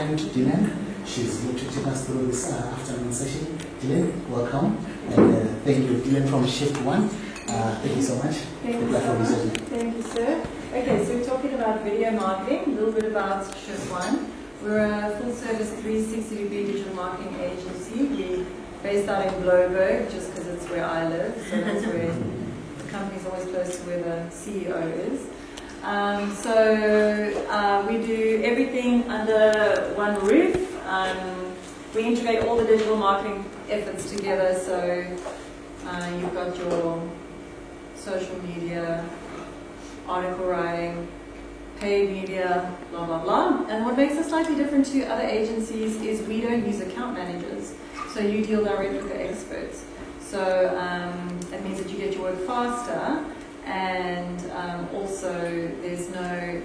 hand to Dylan. She's here to take us through this afternoon session. Dylan, welcome. And thank you, Dylan from Shift One. Thank you so much. Thank you so much. Thank you, sir. Okay, so we're talking about video marketing, a little bit about Shift One. We're a full-service 360-degree digital marketing agency. We're based out in Bloberg, just because it's where I live. So that's where the company's always close to where the CEO is. We do everything under one roof. We integrate all the digital marketing efforts together. So you've got your social media, article writing, paid media, blah, blah, blah. And what makes us slightly different to other agencies is we don't use account managers. So you deal directly with the experts. So that means that you get your work faster, and also there's no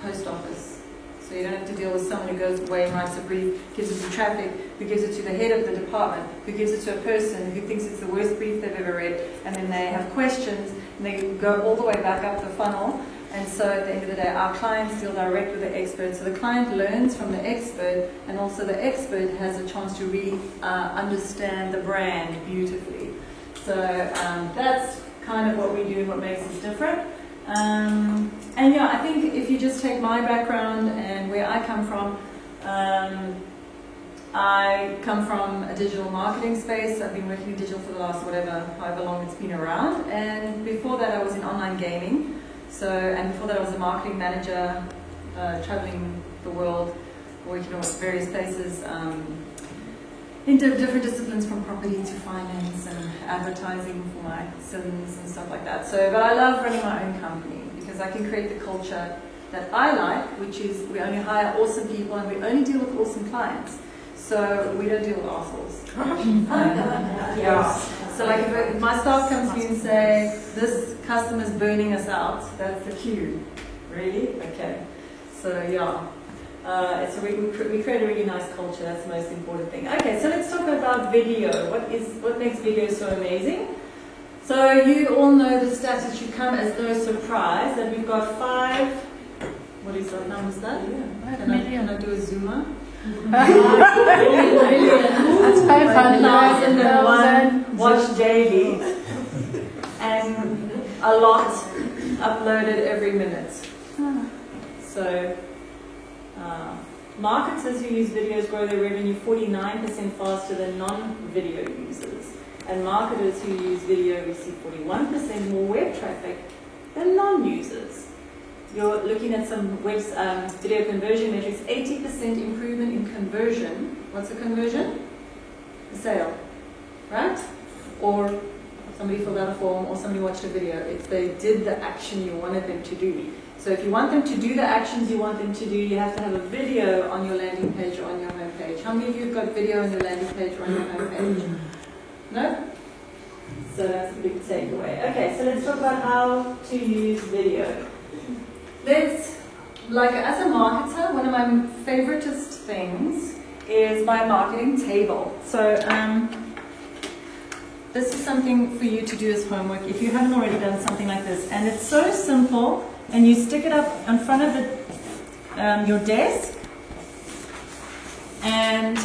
post office. So you don't have to deal with someone who goes away and writes a brief, gives it to traffic, who gives it to the head of the department, who gives it to a person who thinks it's the worst brief they've ever read, and then they have questions, and they go all the way back up the funnel. And so at the end of the day, our clients deal direct with the expert. So the client learns from the expert, and also the expert has a chance to really understand the brand beautifully. So that's kind of what we do and what makes us different. And yeah, I think if you just take my background and where I come from, I come from a digital marketing space. I've been working in digital for the last however long it's been around. And before that, I was in online gaming. And before that, I was a marketing manager, traveling the world, working on various places, into different disciplines from property to finance and advertising for my sons and stuff like that. But I love running my own company because I can create the culture that I like, which is we only hire awesome people and we only deal with awesome clients. So we don't deal with assholes. Yeah. So like if my staff comes to me and say, this customer's burning us out, that's the cue. Really? Okay. So yeah. We create a really nice culture. That's the most important thing. Okay, so let's talk about video. What makes video so amazing? So you all know the stats that should come as no surprise that we've got 5. What is that number? Is that? Yeah. Can I do a zoomer? That's 500,001 watched daily, and a lot uploaded every minute. So. Marketers who use videos grow their revenue 49% faster than non-video users. And marketers who use video receive 41% more web traffic than non-users. You're looking at some video conversion metrics, 80% improvement in conversion. What's a conversion? A sale, right? Or somebody filled out a form or somebody watched a video. If they did the action you wanted them to do. So if you want them to do the actions you want them to do, you have to have a video on your landing page or on your home page. How many of you have got video on your landing page or on your home page? No? So that's a big takeaway. Okay, so let's talk about how to use video. As a marketer, one of my favoritist things is my marketing table. So this is something for you to do as homework if you haven't already done something like this. And it's so simple. And you stick it up in front of your desk, and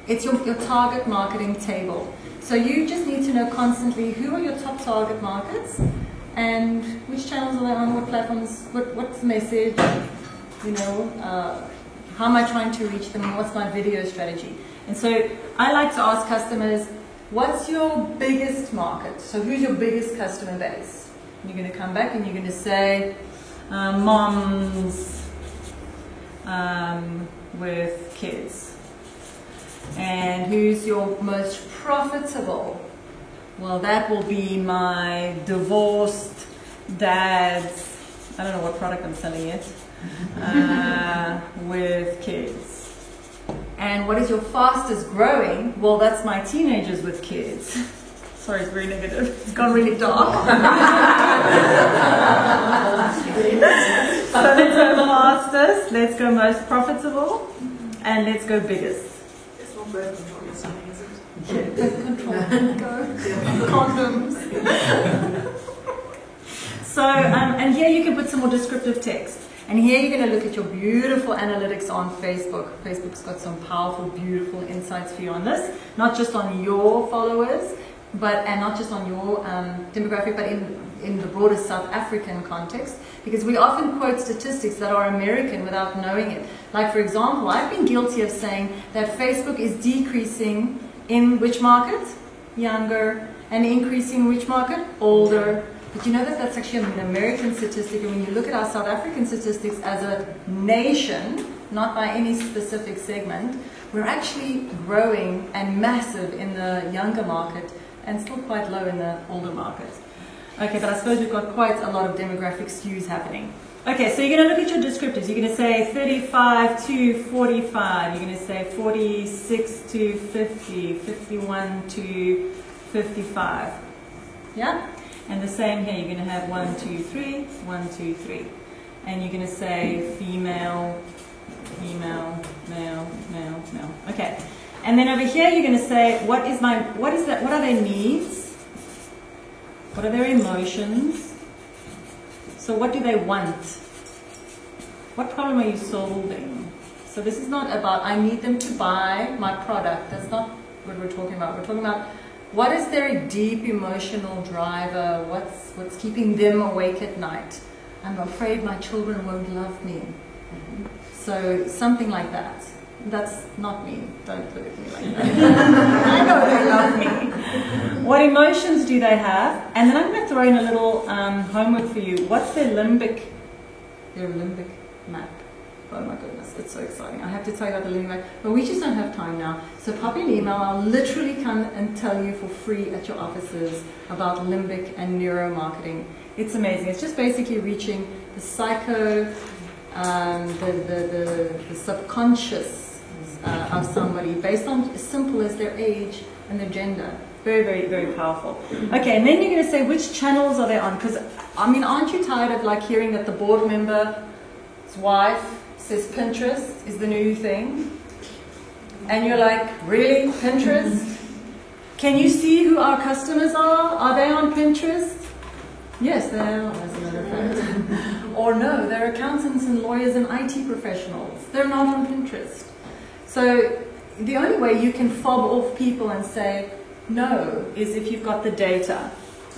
it's your target marketing table. So you just need to know constantly who are your top target markets, and which channels are they on, what platforms, what's the message, how am I trying to reach them, and what's my video strategy. And so I like to ask customers, what's your biggest market? So who's your biggest customer base? You're going to come back and you're going to say, moms with kids. And who's your most profitable? Well, that will be my divorced dad's, I don't know what product I'm selling yet, with kids. And what is your fastest growing? Well, that's my teenagers with kids. Sorry, it's very negative. It's gone really dark. So let's go fastest, let's go most profitable, and let's go biggest. It's not birth control you're selling, is it? Yeah, birth control. Condoms. So, and here you can put some more descriptive text. And here you're going to look at your beautiful analytics on Facebook. Facebook's got some powerful, beautiful insights for you on this, not just on your followers, and not just on your demographic, but in the broader South African context, because we often quote statistics that are American without knowing it. Like, for example, I've been guilty of saying that Facebook is decreasing in which market? Younger. And increasing which market? Older. But you know that that's actually an American statistic, and when you look at our South African statistics as a nation, not by any specific segment, we're actually growing and massive in the younger market and still quite low in the older market. Okay, but I suppose we've got quite a lot of demographic skews happening. Okay, so you're going to look at your descriptors. You're going to say 35 to 45. You're going to say 46 to 50, 51 to 55. Yeah? And the same here. You're going to have 1, 2, 3, 1, 2, 3. And you're going to say female, female, male, male, male. Okay. And then over here you're going to say, what are their needs? What are their emotions? So what do they want? What problem are you solving? So this is not about, I need them to buy my product. That's not what we're talking about. We're talking about what is their deep emotional driver? What's keeping them awake at night? I'm afraid my children won't love me. So something like that. That's not me. Don't look at me like that. I know they love me. What emotions do they have? And then I'm going to throw in a little homework for you. What's their limbic map? Oh my goodness, it's so exciting. I have to tell you about the limbic map, but we just don't have time now. So pop me an email. I'll literally come and tell you for free at your offices about limbic and neuromarketing. It's amazing. It's just basically reaching the psycho, the subconscious of somebody based on as simple as their age and their gender. Very, very, very powerful. Okay, and then you're going to say which channels are they on? Because, I mean, aren't you tired of like hearing that the board member's wife says Pinterest is the new thing? And you're like, really? Pinterest? Can you see who our customers are? Are they on Pinterest? Yes, they are, as a matter of fact. Or no, they're accountants and lawyers and IT professionals. They're not on Pinterest. So the only way you can fob off people and say no is if you've got the data.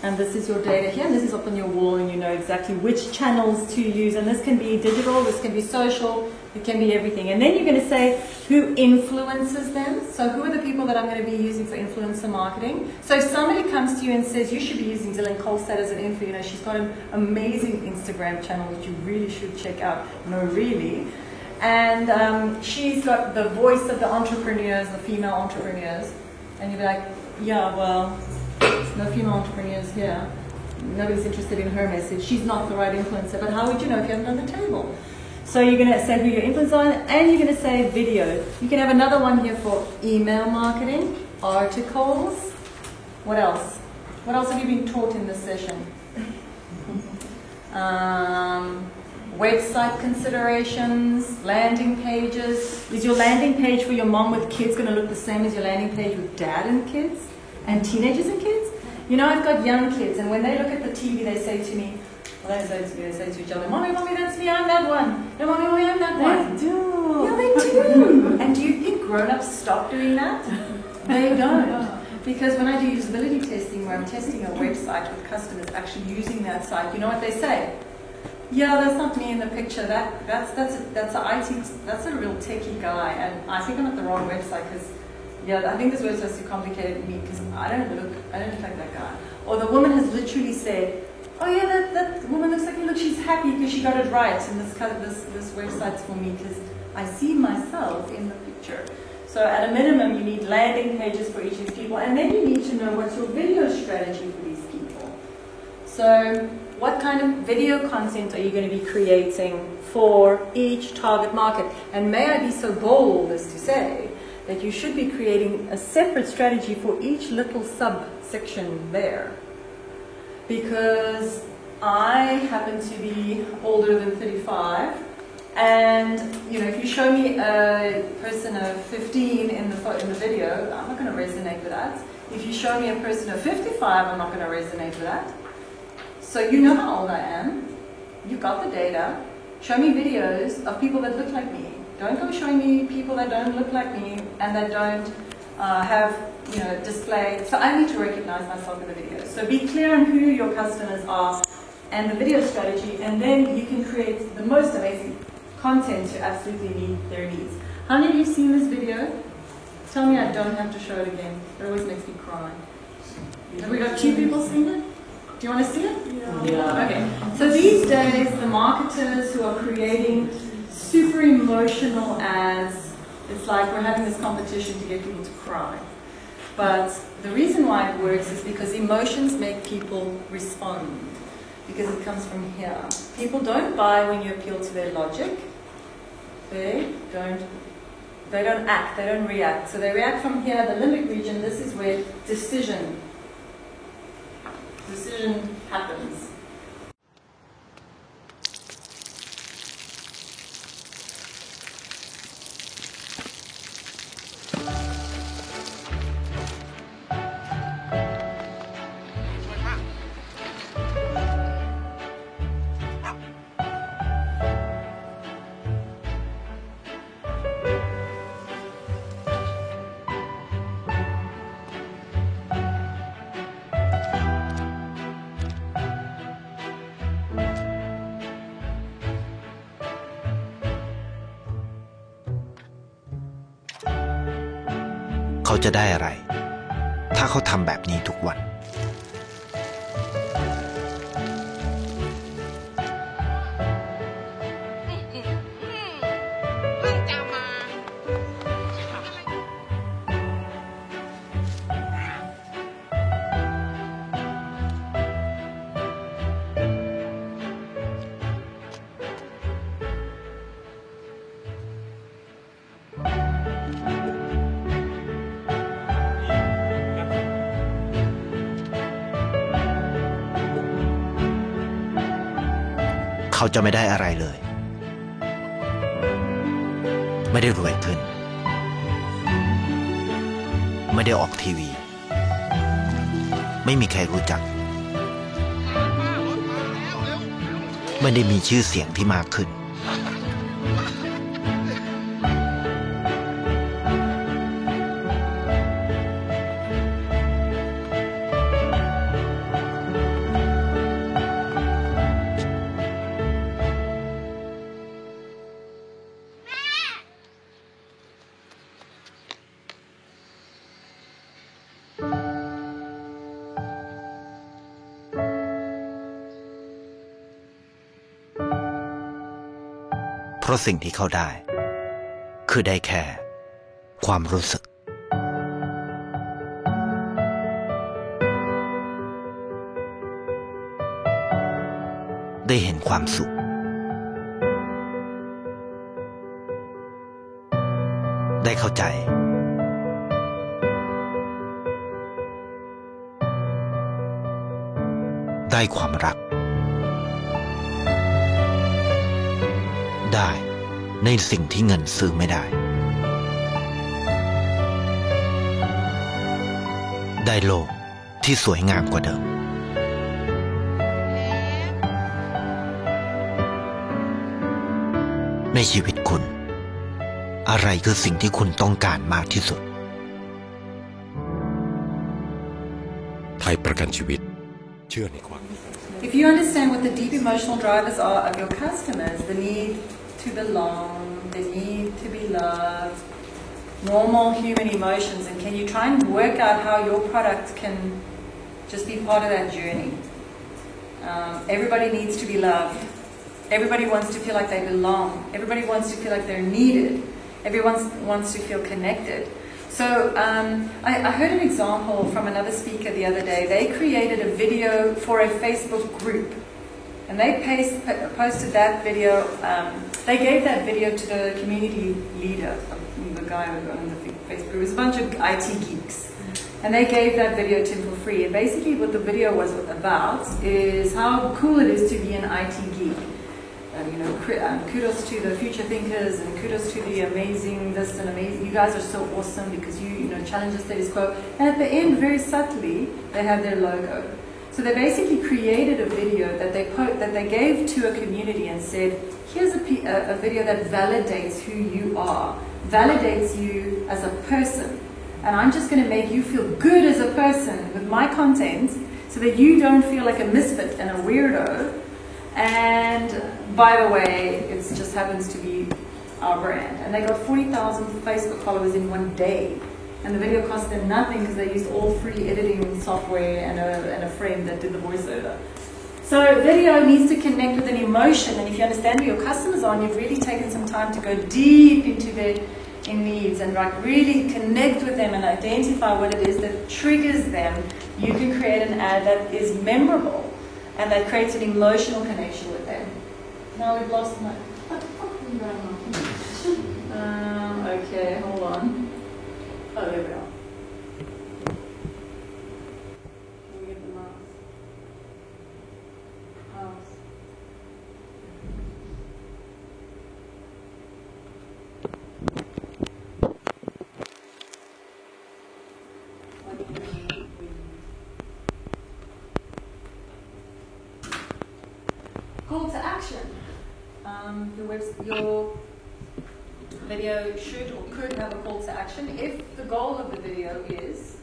And this is your data here, and this is up on your wall, and you know exactly which channels to use. And this can be digital, this can be social, it can be everything. And then you're going to say who influences them. So who are the people that I'm going to be using for influencer marketing? So if somebody comes to you and says you should be using Dylan Kolstad as an influencer, you know, she's got an amazing Instagram channel that you really should check out. No, really. And she's got the voice of the entrepreneurs, the female entrepreneurs. And you'll be like, yeah, well, there's no female entrepreneurs here. Nobody's interested in her message. She's not the right influencer. But how would you know if you haven't done the table? So you're going to say who your influencers are, and you're going to say video. You can have another one here for email marketing, articles. What else? What else have you been taught in this session? Website considerations, landing pages. Is your landing page for your mom with kids going to look the same as your landing page with dad and kids? And teenagers and kids? You know, I've got young kids, and when they look at the TV, they say to me, they say to each other, Mommy, Mommy, that's me, I'm that one. No, Mommy, Mommy, I'm that one. They do. Yeah, they do. And do you think grown-ups stop doing that? They don't. Because when I do usability testing, where I'm testing a website with customers actually using that site, you know what they say? Yeah, that's not me in the picture. That's a real techie guy, and I think I'm at the wrong website because, yeah, I think this website's too complicated for me because I don't look like that guy. Or the woman has literally said, oh yeah, that woman looks like me. Look, she's happy because she got it right, and this website's for me because I see myself in the picture. So at a minimum, you need landing pages for each of these people, and then you need to know what's your video strategy for these people. So what kind of video content are you going to be creating for each target market? And may I be so bold as to say that you should be creating a separate strategy for each little subsection there. Because I happen to be older than 35, and you know, if you show me a person of 15 in the video, I'm not going to resonate with that. If you show me a person of 55, I'm not going to resonate with that. So you know how old I am, you've got the data, Show me videos of people that look like me. Don't go showing me people that don't look like me and that don't have, display. So I need to recognize myself in the videos. So be clear on who your customers are and the video strategy, and then you can create the most amazing content to absolutely meet their needs. How many of you have seen this video? Tell me I don't have to show it again. It always makes me cry. Have we got 2 people seeing it? Do you want to see it? Yeah. Okay. So these days, the marketers who are creating super emotional ads, it's like we're having this competition to get people to cry. But the reason why it works is because emotions make people respond. Because it comes from here. People don't buy when you appeal to their logic. They don't act, they don't react. So they react from here, the limbic region. This is where decision happens.เขาจะได้อะไรถ้าเขาทำแบบนี้ทุกวันเขาจะไม่ได้อะไรเลยไม่ได้รวยขึ้นไม่ได้ออกทีวีไม่มีใครรู้จักไม่ได้มีชื่อเสียงที่มากขึ้นเพราะสิ่งที่เขาได้คือได้แค่ความรู้สึกได้เห็นความสุขได้เข้าใจได้ความรักได้ในสิ่งที่เงินซื้อไม่ได้ได้โลกที่สวยงามกว่าเดิมในชีวิตคุณอะไรคือสิ่งที่คุณต้องการมากที่สุดไทยประกันชีวิตเชื่อในความ If you understand what the deep emotional drivers are of your customers, the need to belong, the need to be loved, normal human emotions, and can you try and work out how your product can just be part of that journey? Everybody needs to be loved. Everybody wants to feel like they belong. Everybody wants to feel like they're needed. Everyone wants to feel connected. So I heard an example from another speaker the other day. They created a video for a Facebook group. And they posted that video, they gave that video to the community leader, the guy on the Facebook. It was a bunch of IT geeks. And they gave that video to him for free. And basically what the video was about is how cool it is to be an IT geek. Kudos to the future thinkers and kudos to the amazing this and amazing. You guys are so awesome because you challenge the status quo. And at the end, very subtly, they have their logo. So they basically created a video that they gave to a community and said, here's a video that validates who you are, validates you as a person. And I'm just going to make you feel good as a person with my content so that you don't feel like a misfit and a weirdo. And by the way, it just happens to be our brand. And they got 40,000 Facebook followers in one day. And the video cost them nothing because they used all free editing software and a friend that did the voiceover. So video needs to connect with an emotion, and if you understand who your customers are, and you've really taken some time to go deep into their needs and like really connect with them and identify what it is that triggers them, you can create an ad that is memorable and that creates an emotional connection with them. Now we've lost my... okay, hold on. Oh, there we are. Can we get the mouse? Mouse. Call to action. Your video should or could have a call to action if the goal of the video is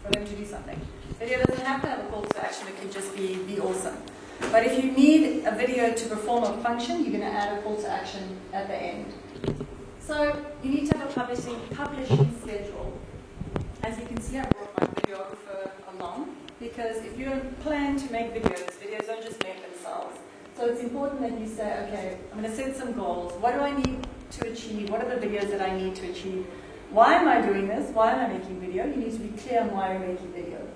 for them to do something. Video doesn't have to have a call to action, it could just be awesome. But if you need a video to perform a function, you're going to add a call to action at the end. So you need to have a publishing schedule. As you can see, I brought my videographer along because if you don't plan to make videos, videos don't just make themselves. So it's important that you say, okay, I'm going to set some goals. What do I need to achieve? What are the videos that I need to achieve? Why am I doing this? Why am I making video? You need to be clear on why you're making video.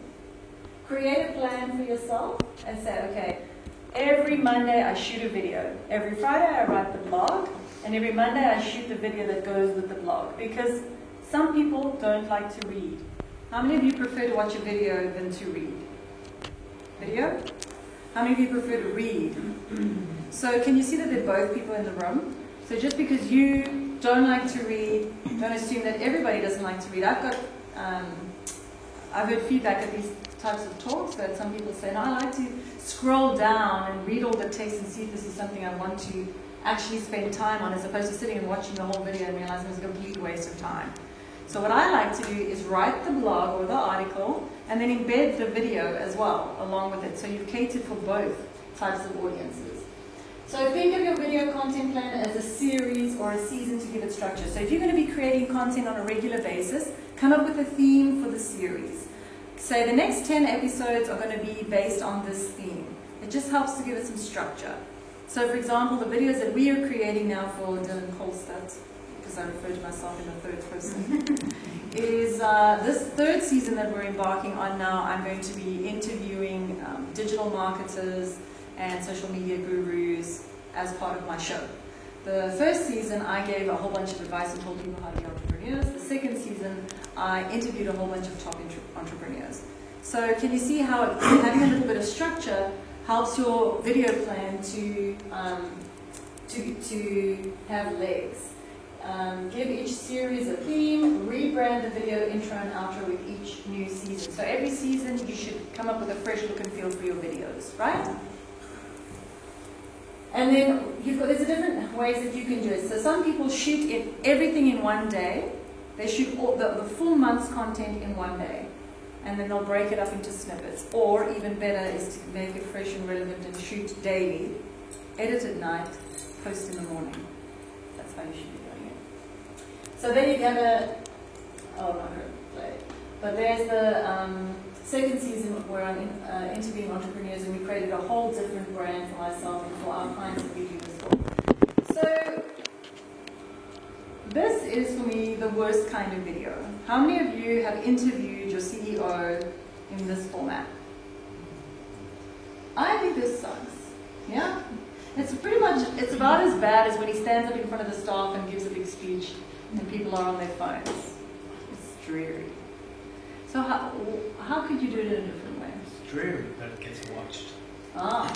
Create a plan for yourself and say, okay, every Monday I shoot a video. Every Friday I write the blog. And every Monday I shoot the video that goes with the blog. Because some people don't like to read. How many of you prefer to watch a video than to read? Video? How many of you prefer to read? So can you see that they're both people in the room? So just because you don't like to read, don't assume that everybody doesn't like to read. I've heard feedback at these types of talks that some people say, no, I like to scroll down and read all the text and see if this is something I want to actually spend time on, as opposed to sitting and watching the whole video and realizing it's a complete waste of time. So what I like to do is write the blog or the article and then embed the video as well along with it. So you've catered for both types of audiences. So think of your video content plan as a series or a season to give it structure. So if you're going to be creating content on a regular basis, come up with a theme for the series. Say the next 10 episodes are going to be based on this theme. It just helps to give it some structure. So for example, the videos that we are creating now for Dylan Kolstad, because I refer to myself in the third person, is this third season that we're embarking on now. I'm going to be interviewing digital marketers and social media gurus as part of my show. The first season, I gave a whole bunch of advice and told people how to be entrepreneurs. The second season, I interviewed a whole bunch of top entrepreneurs. So can you see how having a little bit of structure helps your video plan to have legs? Give each series a theme, rebrand the video intro and outro with each new season. So every season you should come up with a fresh look and feel for your videos, right? And then there's different ways that you can do it. So some people shoot everything in one day. They shoot all the full month's content in one day. And then they'll break it up into snippets. Or even better is to make it fresh and relevant and shoot daily, edit at night, post in the morning. That's how you should be doing it. So then you have oh no, play. But there's the second season where I'm interviewing entrepreneurs, and we created a whole different brand for myself and for our clients that we do this for. So this is for me the worst kind of video. How many of you have interviewed your CEO in this format? I think this sucks. Yeah? It's about as bad as when he stands up in front of the staff and gives a big speech and people are on their phones. It's dreary. So how could you do it in a different way? It's dreary, but it gets watched. Ah,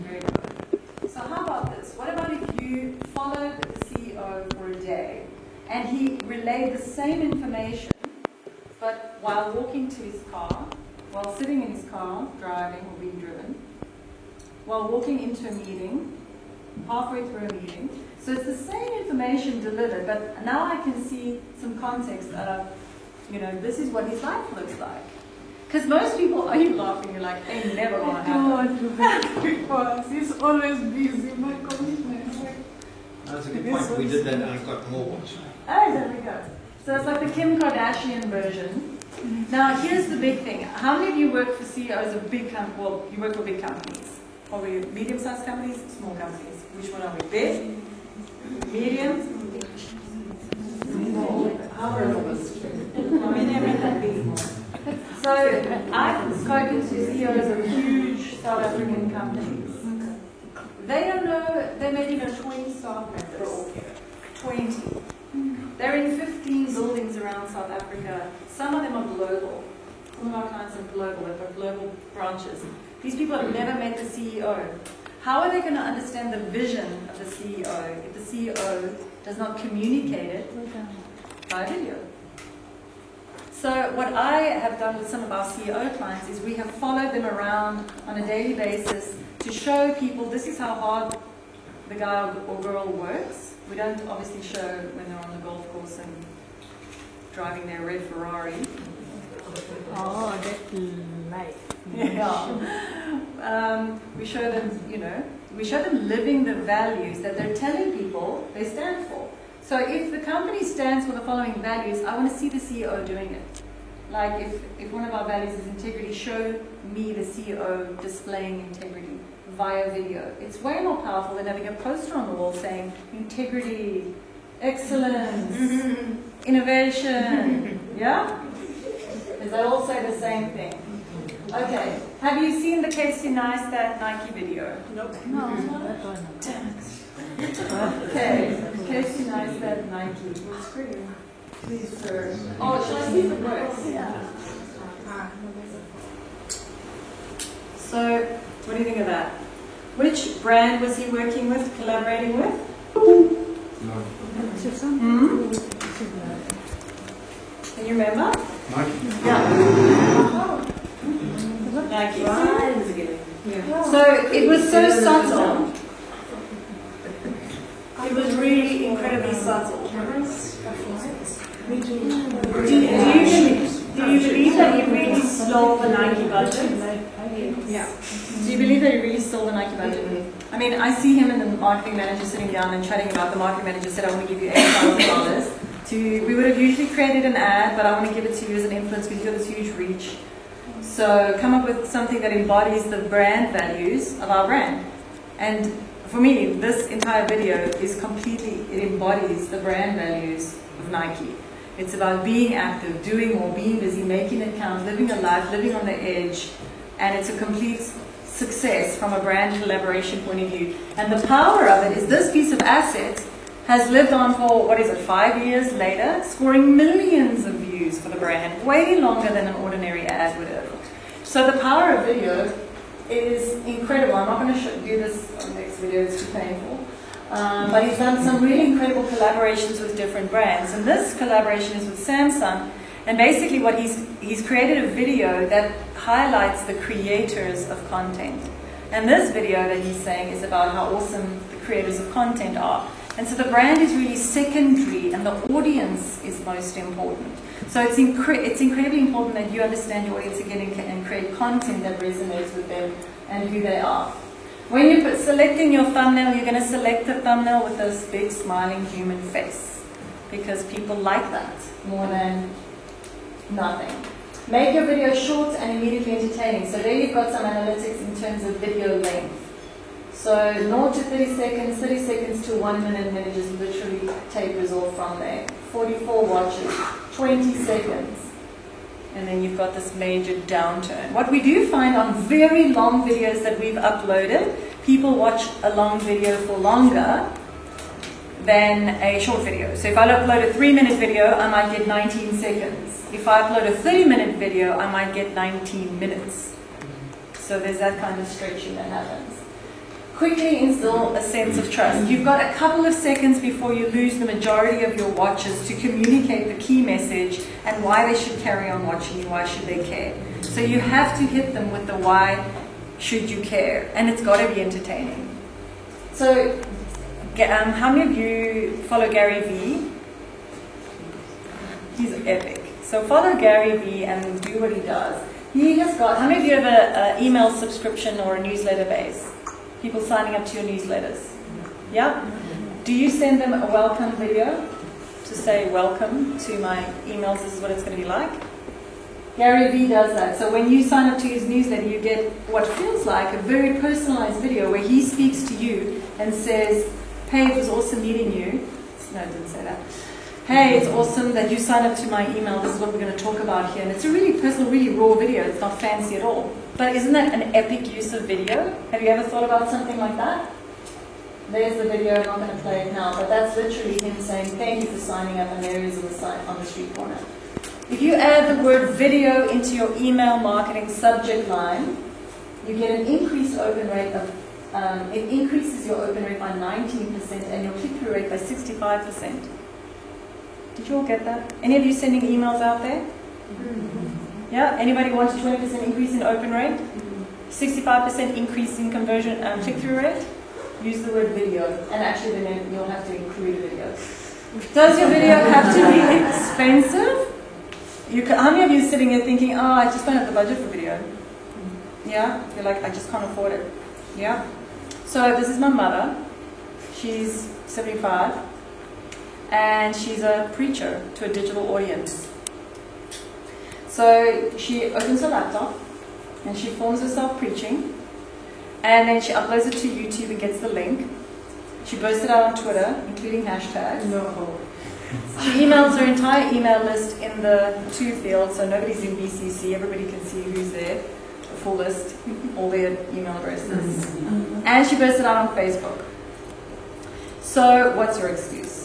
very good. So how about this? What about if you followed the CEO for a day and he relayed the same information, but while walking to his car, while sitting in his car, driving or being driven, while walking into a meeting, halfway through a meeting. So it's the same information delivered, but now I can see some context of, this is what his life looks like. Because most people, are you laughing? You're like, ain't never gonna happen. Because he's always busy, my commitments. That's a good point. We did that and I've got more. Oh, there we go. So it's like the Kim Kardashian version. Now, here's the big thing. How many of you work for CEOs of big companies? Well, you work for big companies. Are we medium-sized companies, small companies? Which one are we? Big? Medium? Small? So, I've spoken to CEOs of huge South African companies. They don't know, they maybe know 20 staff members. 20. They're in 15 buildings around South Africa. Some of them are global. Some of our clients are global. They've got global branches. These people have never met the CEO. How are they going to understand the vision of the CEO if the CEO does not communicate it by video? So what I have done with some of our CEO clients is we have followed them around on a daily basis to show people this is how hard the guy or girl works. We don't obviously show when they're on the golf course and driving their red Ferrari. Oh, that's nice. Yeah. We show them, we show them living the values that they're telling people they stand for. So if the company stands for the following values, I want to see the CEO doing it. Like if one of our values is integrity, show me the CEO displaying integrity via video. It's way more powerful than having a poster on the wall saying integrity, excellence, innovation. Yeah? Because they all say the same thing. Okay. Have you seen the Casey Neistat Nike video? Nope. No. Damn it. Okay. Casey Neistat Nike. Please, sir. Oh, shall I see if it works? Yeah. So, what do you think of that? Which brand was he working with, collaborating with? Can you remember? Nike. Yeah. Nike. So it was so subtle. It was really incredibly subtle. Do you believe that he really stole the Nike budget? Yeah. Do you believe that he really stole the Nike budget? I mean, I see him and the marketing manager sitting down and chatting about the marketing manager said, I want to give you $8,000. We would have usually created an ad, but I want to give it to you as an influence because you've got this huge reach. So come up with something that embodies the brand values of our brand. And for me, this entire video is it embodies the brand values of Nike. It's about being active, doing more, being busy, making it count, living a life, living on the edge. And it's a complete success from a brand collaboration point of view. And the power of it is this piece of asset has lived on for, 5 years later, scoring millions of views for the brand, way longer than an ordinary ad would have. So the power of video is incredible. I'm not going to do this on the next video, it's too painful. But he's done some really incredible collaborations with different brands. And this collaboration is with Samsung. And basically what he's created a video that highlights the creators of content. And this video that he's saying is about how awesome the creators of content are. And so the brand is really secondary and the audience is most important. So it's incredibly important that you understand your audience again and create content that resonates with them and who they are. When you're selecting your thumbnail, you're going to select a thumbnail with this big smiling human face because people like that more than nothing. Make your video short and immediately entertaining. So there you've got some analytics in terms of video length. So 0 to 30 seconds, 30 seconds to 1 minute, and then it just literally tapers off from there. 44 watches, 20 seconds. And then you've got this major downturn. What we do find on very long videos that we've uploaded, people watch a long video for longer than a short video. So if I upload a 3-minute video, I might get 19 seconds. If I upload a 30-minute video, I might get 19 minutes. So there's that kind of stretching that happens. Quickly instill a sense of trust. You've got a couple of seconds before you lose the majority of your watchers to communicate the key message and why they should carry on watching you, why should they care. So you have to hit them with the why should you care, and it's got to be entertaining. So, how many of you follow Gary Vee? He's epic. So follow Gary Vee and do what he does. He has got, how many of you have an email subscription or a newsletter base? People signing up to your newsletters? Yeah? Do you send them a welcome video to say, welcome to my emails, this is what it's going to be like? Gary Vee does that. So when you sign up to his newsletter, you get what feels like a very personalized video where he speaks to you and says, hey, it was awesome meeting you. No, I didn't say that. Hey, it's awesome that you signed up to my email. This is what we're going to talk about here. And it's a really personal, really raw video. It's not fancy at all. But isn't that an epic use of video? Have you ever thought about something like that? There's the video. I'm not going to play it now. But that's literally him saying, thank you for signing up. And there he is on the site on the street corner. If you add the word video into your email marketing subject line, you get an increased open rate of, it increases your open rate by 19% and your click-through rate by 65%. Did you all get that? Any of you sending emails out there? Yeah? Anybody want a 20% increase in open rate? 65% increase in conversion click-through rate? Use the word video. And actually then you'll have to include a video. Does your video have to be expensive? How many of you are sitting here thinking, oh, I just don't have the budget for video? Yeah? You're like, I just can't afford it. Yeah? So this is my mother. She's 75. And she's a preacher to a digital audience. So she opens her laptop and she films herself preaching, and then she uploads it to YouTube and gets the link. She posts it out on Twitter, including hashtags. No. She emails her entire email list in the to field, so nobody's in BCC, everybody can see who's there, a full list, all their email addresses. And she posts it out on Facebook. So what's your excuse?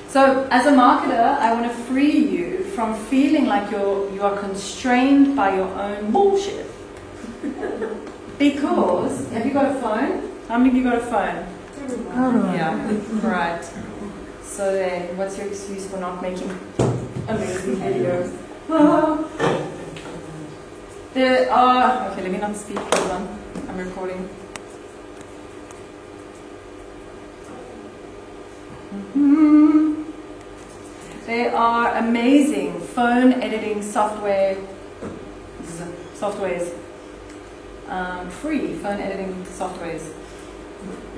So as a marketer, I want to free you from feeling like you are constrained by your own bullshit. Because, have you got a phone? How many of you got a phone? Yeah, right. So then, what's your excuse for not making amazing videos? There are, okay, let me not speak, hold on, I'm recording. There are amazing phone editing softwares, free phone editing softwares,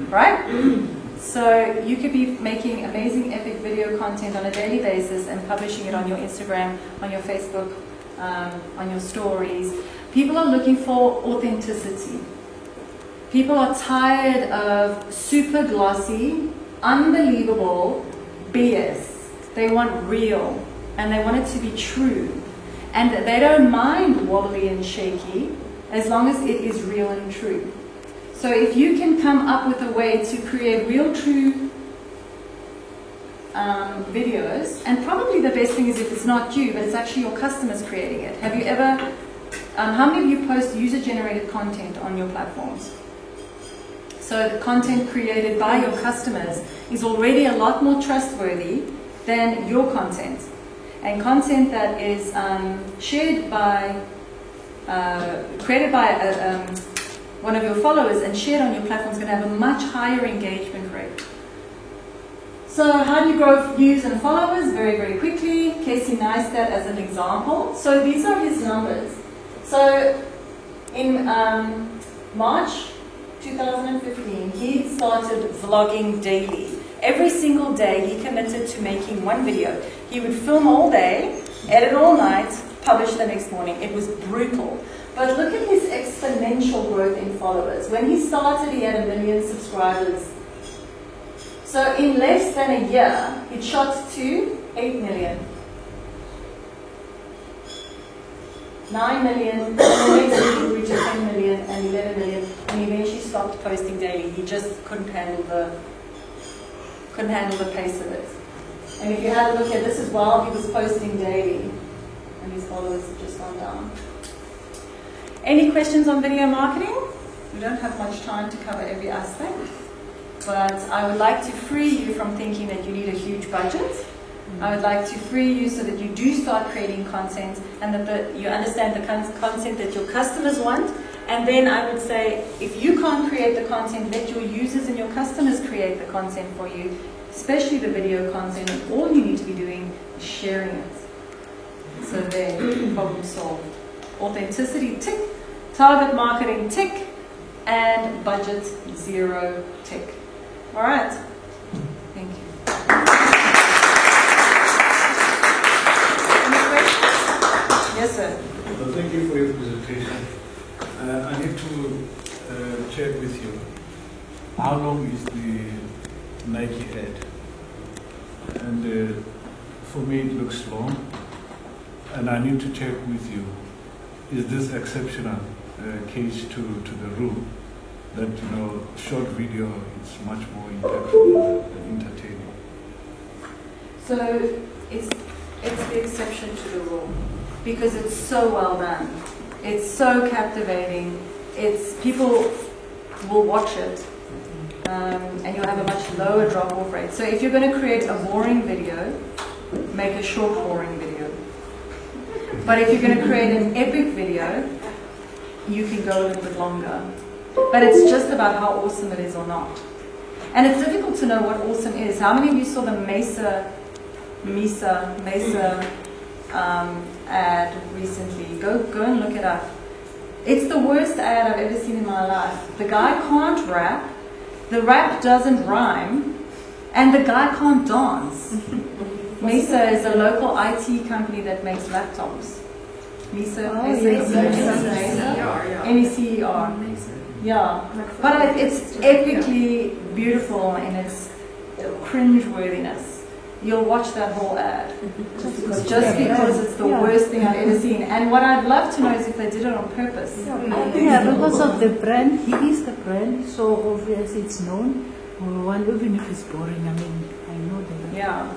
right? So you could be making amazing epic video content on a daily basis and publishing it on your Instagram, on your Facebook, on your stories. People are looking for authenticity. People are tired of super glossy, unbelievable BS. They want real, and they want it to be true. And they don't mind wobbly and shaky, as long as it is real and true. So if you can come up with a way to create real, true videos, and probably the best thing is if it's not you, but it's actually your customers creating it. Have you ever, how many of you post user-generated content on your platforms? So the content created by your customers is already a lot more trustworthy than your content. And content that is shared by, created by one of your followers and shared on your platform is going to have a much higher engagement rate. So how do you grow views and followers? Very, very quickly. Casey Neistat as an example. So these are his numbers. So in March 2015, he started vlogging daily. Every single day he committed to making one video. He would film all day, edit all night, publish the next morning. It was brutal. But look at his exponential growth in followers. When he started, he had 1 million subscribers. So in less than a year, it shot to 8 million. 9 million, and the next week he reached 10 million and 11 million, and he eventually stopped posting daily. He just couldn't handle the pace of it. And if you had a look at this as well, he was posting daily, and his followers have just gone down. Any questions on video marketing? We don't have much time to cover every aspect, but I would like to free you from thinking that you need a huge budget. I would like to free you so that you do start creating content and that you understand the content that your customers want. And then I would say, if you can't create the content, let your users and your customers create the content for you, especially the video content. And all you need to be doing is sharing it. So there, problem solved. Authenticity, tick. Target marketing, tick. And budget, 0, tick. All right. Thank you. Any questions? Yes, sir. Well, thank you for your presentation. I need to check with you. How long is the Nike ad? And for me it looks long. And I need to check with you. Is this exceptional case to the rule that, you know, short video is much more impactful and entertaining? So it's the exception to the rule because it's so well done. It's so captivating. People will watch it, and you'll have a much lower drop-off rate. So if you're going to create a boring video, make a short boring video. But if you're going to create an epic video, you can go a little bit longer. But it's just about how awesome it is or not. And it's difficult to know what awesome is. How many of you saw the Mesa ad recently? Go and look it up. It's the worst ad I've ever seen in my life. The guy can't rap, the rap doesn't rhyme, and the guy can't dance. Mesa is a local IT company that makes laptops. Mesa, M-E-C-E-R. Yeah, but it's epically beautiful in its cringe-worthiness. You'll watch that whole ad just because it's the worst thing I've ever seen. And what I'd love to know is if they did it on purpose. Yeah, because of the brand. He is the brand, so obviously it's known. Even if it's boring, I mean, I know that. Yeah.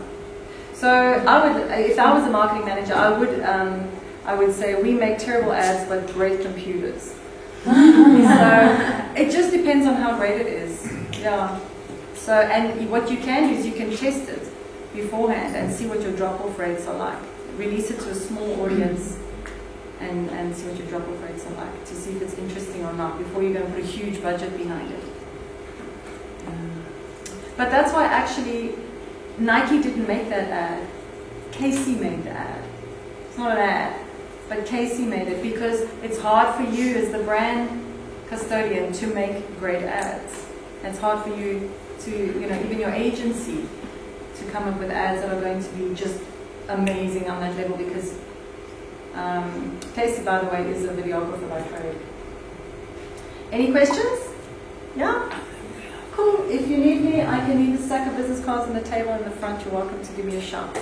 So I would, if I was a marketing manager, I would say we make terrible ads but great computers. So it just depends on how great it is. Yeah. So, and what you can do is you can test it beforehand and see what your drop-off rates are like. Release it to a small audience and see what your drop-off rates are like to see if it's interesting or not before you're going to put a huge budget behind it. But that's why actually Nike didn't make that ad. Casey made the ad. It's not an ad, but Casey made it because it's hard for you as the brand custodian to make great ads. And it's hard for you to, even your agency to come up with ads that are going to be just amazing on that level because Casey, by the way, is a videographer by trade. Any questions? Yeah? Cool. If you need me, I can leave a stack of business cards on the table in the front. You're welcome to give me a shout.